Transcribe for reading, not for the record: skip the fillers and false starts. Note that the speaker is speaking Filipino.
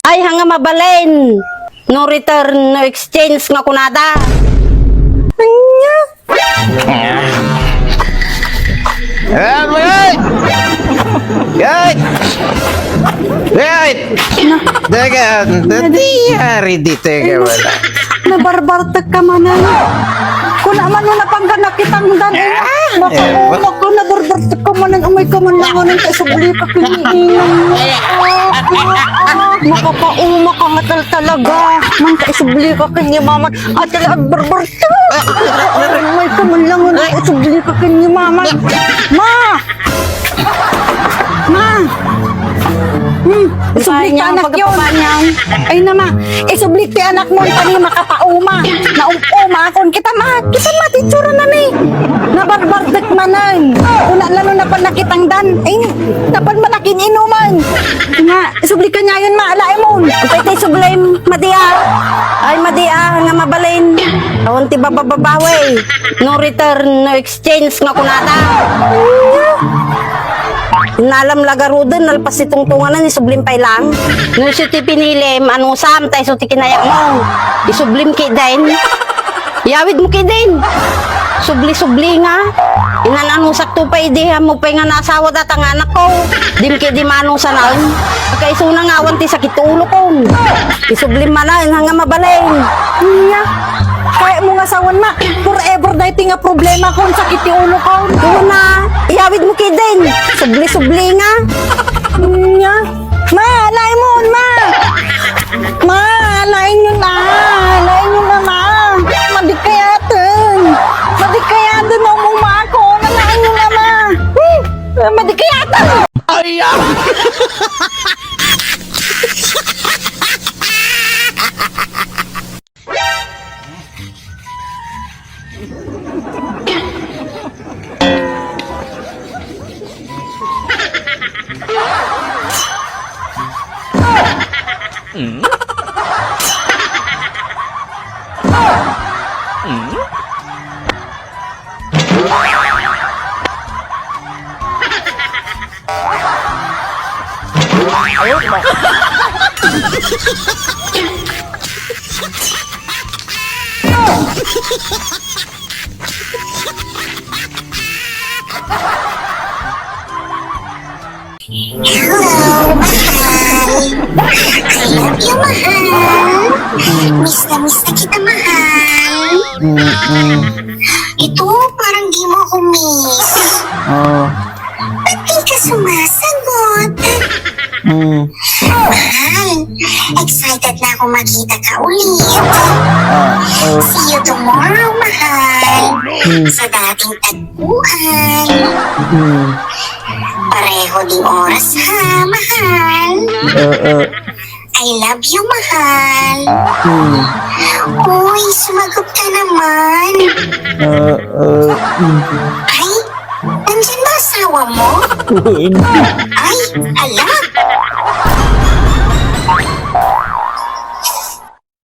Ay, hanga mabalin. No return, no exchange nga kunada. Anya? Wait! Wait! Wait! Teka, nangyari dito ka wala. Nabarbartag ka manan. Kung naman mo napangganak kitang dan. Makaulog ko, nabarbartag ka manan. Umay ka man lang manan. Kaya sabuli ka kiniinom mo. Makapauma ka nga talaga. Man kaya sabuli ka kinimaman. At talagang barbartag. Umay ka man lang manan. Kaya sabuli ka kinimaman. Ma! Ma! Isublik ka anak yun. Ay nama, isublik ti anak mo tani makapauma. Naumuma akon kita ma titsura na ni. Nabarbardak manan. Una lalo na pan nakitang dan. Ay, napan manakin inuman. Nga, isublik ka niya yun ma, alae mo. Upay tayo sublim, madia. Ay madia, nga mabalin. Awan ti babababawe. No return, no exchange nga kunata. Nalam lagarudan, nalpas itong tunganan, isublim pay lang. Nung siya ti pinilim, anong sam, tayo so ti kinayak mo. Isublim ki din. Yawid mo ki din. Subli-subli nga. Inananong sakto pa idi, mo pa nga nasawa at ang anak ko. Dim ki di manong sanaon. Pagkaisuna nga awan ti sakit ulo ko. Isublim manan, hanga mabalay. Iya. Kaya mo nga sawan ma, forever dahil nga problema kung sakit yung ulo ko. Oo na, iyawid mo kidin. Subli-subli nga. Nga. Ma, alain mo, ma. Ma, alain nyo na. Alain nyo na, ma. Madikayatan. Madikayatan ang muma ko. Alain nyo na, ma. Madikayatan. Ayaw! Hello, mahal. I love you, mahal. Miss na kita, mahal. Ito, parang di mo ako miss. Ba't di ka sumasagot? Mahal, excited na ako makita ka ulit. See you tomorrow, mahal. Sa dating tagpuan. Pareho ding oras ha, mahal. I love you, mahal. Uy, sumagot ka naman. Ay, nandyan ba asawa mo? Ay, ala,